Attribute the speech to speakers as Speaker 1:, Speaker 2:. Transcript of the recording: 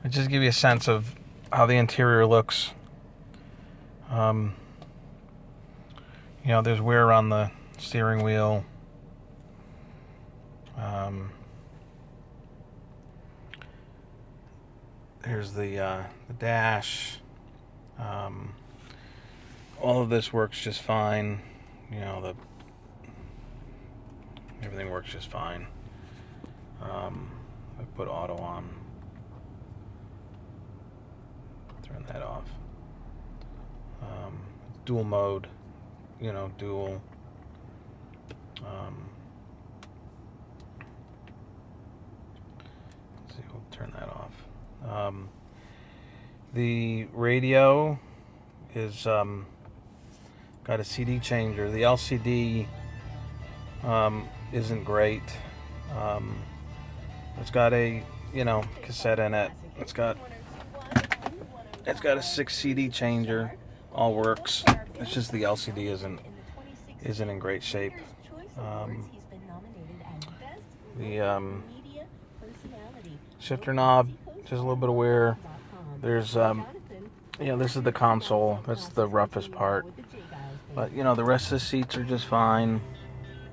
Speaker 1: just give you a sense of how the interior looks. There's wear on the steering wheel. Here's the dash. All of this works just fine. Everything works just fine. I put auto on. Turn that off. Dual mode. Dual. Let's see, we'll turn that off. The radio is got a CD changer. The LCD isn't great. It's got a cassette in it. It's got a 6 CD changer. All works. It's just the LCD isn't in great shape. The shifter knob, just a little bit of wear. There's this is the console. That's the roughest part. But the rest of the seats are just fine.